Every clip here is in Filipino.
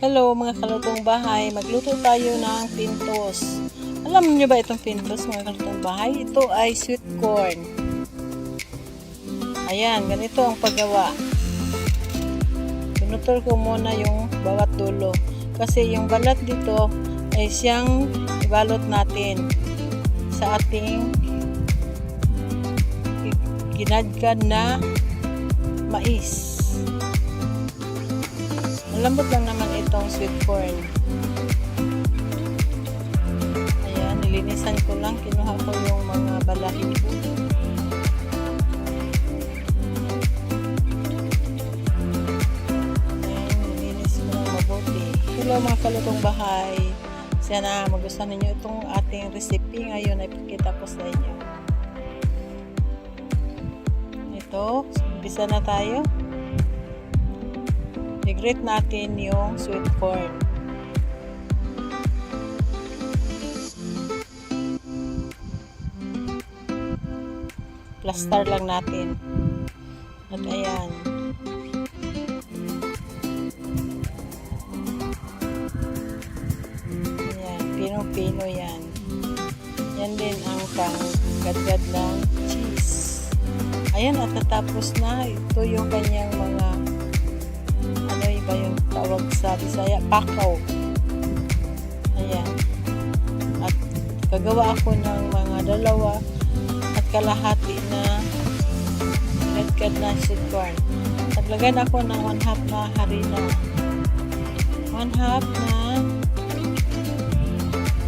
Hello mga kalutong bahay, magluto tayo ng pintos. Alam niyo ba itong pintos mga kalutong bahay? Ito ay sweet corn. Ayan, ganito ang paggawa. Pinutol ko muna yung bawat dulo. Kasi yung balat dito ay siyang ibalot natin sa ating ginadgad na mais. Malambot lang naman itong sweet corn. Ayan, nilinisan ko lang. Kinuha ko yung mga balahibo. Ayan, nilinis ko lang mabuti. Hello mga kalutong bahay. Sana magustuhan ninyo itong ating recipe. Ngayon ay pakita ko sa inyo. Ito, umpisa na tayo. I-grate natin yung sweet corn. Plaster lang natin. At ayan. Ayan, pino-pino yan. Yan din ang pang-gadgad ng cheese. Ayan, at natapos na. Ito yung kanyang mga yung tawag sa Bisaya, pakaw. Ayan. At gagawa ako ng mga 2 at kalahati na ginadgad na sweet corn. Naglagay ako ng 1/2 na harina. 1/2 na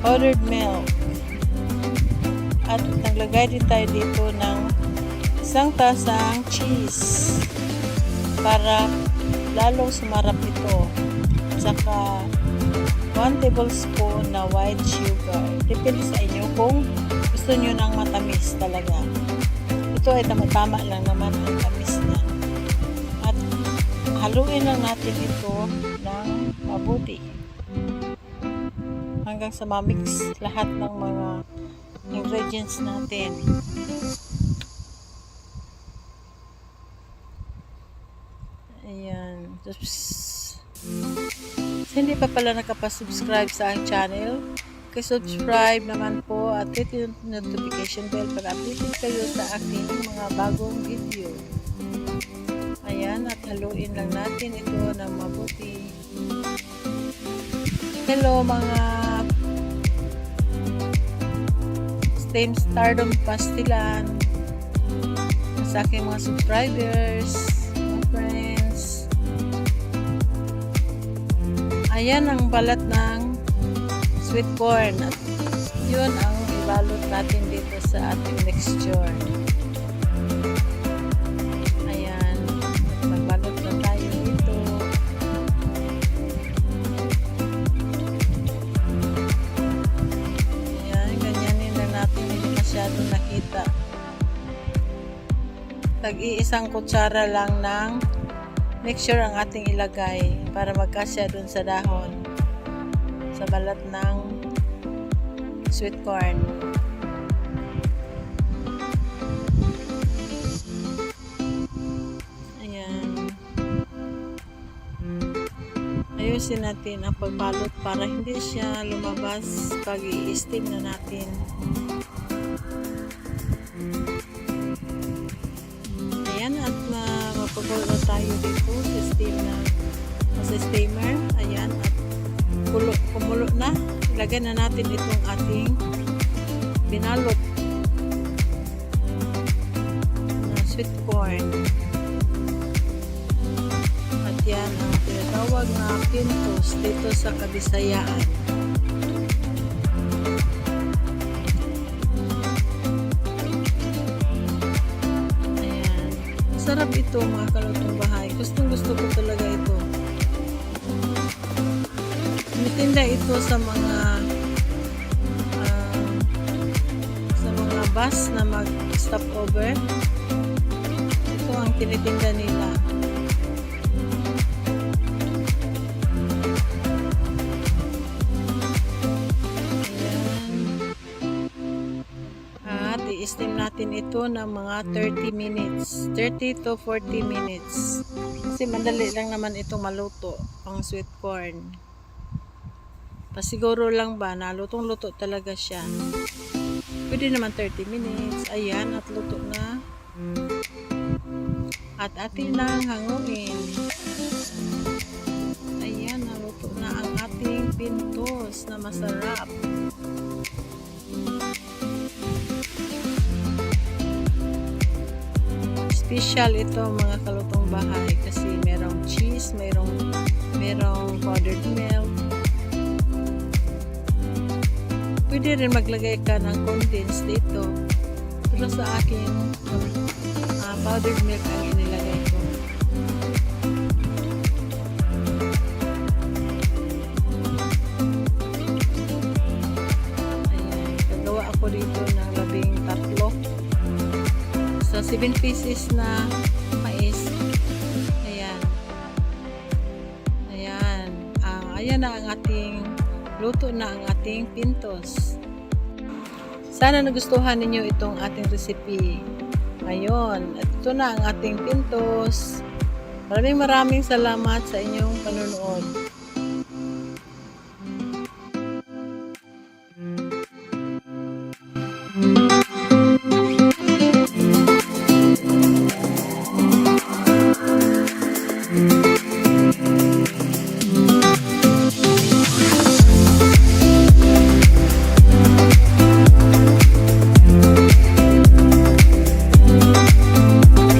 powdered milk. At naglagay din tayo dito ng 1 tasang cheese para lalong sumarap ito. Saka 1 tablespoon na white sugar. Depende sa inyo kung gusto nyo ng matamis talaga. Ito ay tama-tama lang naman ang tamis niya. At haluin lang natin ito ng mabuti. Hanggang sa ma-mix lahat ng mga ingredients natin. Ayan. Oops. So, hindi pa pala nakapasubscribe sa aking channel, subscribe naman po at hit yung notification bell para updated kayo sa aking mga bagong video. Ayan, at haluin lang natin ito ng mabuti. Hello mga Stardom Pastilan, sa aking mga subscribers, mga friends. Ayan ang balat ng sweet corn at yun ang ibalot natin dito sa ating mixture. Ayan, magbalot na tayo dito. Ayan, ganyanin na natin, hindi masyadong nakita. Tag-iisang kutsara lang ng mixture ang ating ilagay para magkasya dun sa dahon, sa balat ng sweet corn. Ayan. Ayusin natin ang pagbalot para hindi siya lumabas pag i-steam na natin. Ayan, at mapagawin na tayo dito sa steamer. Ayan, at kumulo na. Ilagay na natin itong ating binalot na sweet corn. At yan ang tinatawag na pintos dito sa Kabisayaan. Sarap ito mga kalutong bahay. Gustong gusto ko talaga ito. Tinitinda ito sa mga bus na mag-stop over. Ito ang tinitinda nila. Ayan. At i-steam natin ito ng mga 30 minutes. 30 to 40 minutes. Kasi madali lang naman itong maluto, ang sweet corn. Pasiguro lang ba na lutong-luto talaga siya. Pwede naman 30 minutes. Ayan, at luto na. At atin lang hanguin. Ayan, naluto na ang ating pintos na masarap. Special ito mga kalutong bahay kasi merong cheese, merong powdered milk. Pwede rin maglagay ka ng condensed dito. Pero sa akin, powdered milk ang inilagay ko. Ayan, gagawa ako dito ng 13. So, 7 pieces na mais. Ayan. Ayan. Ayan na ang ating luto na ang ating pintos. Sana nagustuhan ninyo itong ating recipe. Ngayon, at ito na ang ating pintos. Maraming salamat sa inyong panonood.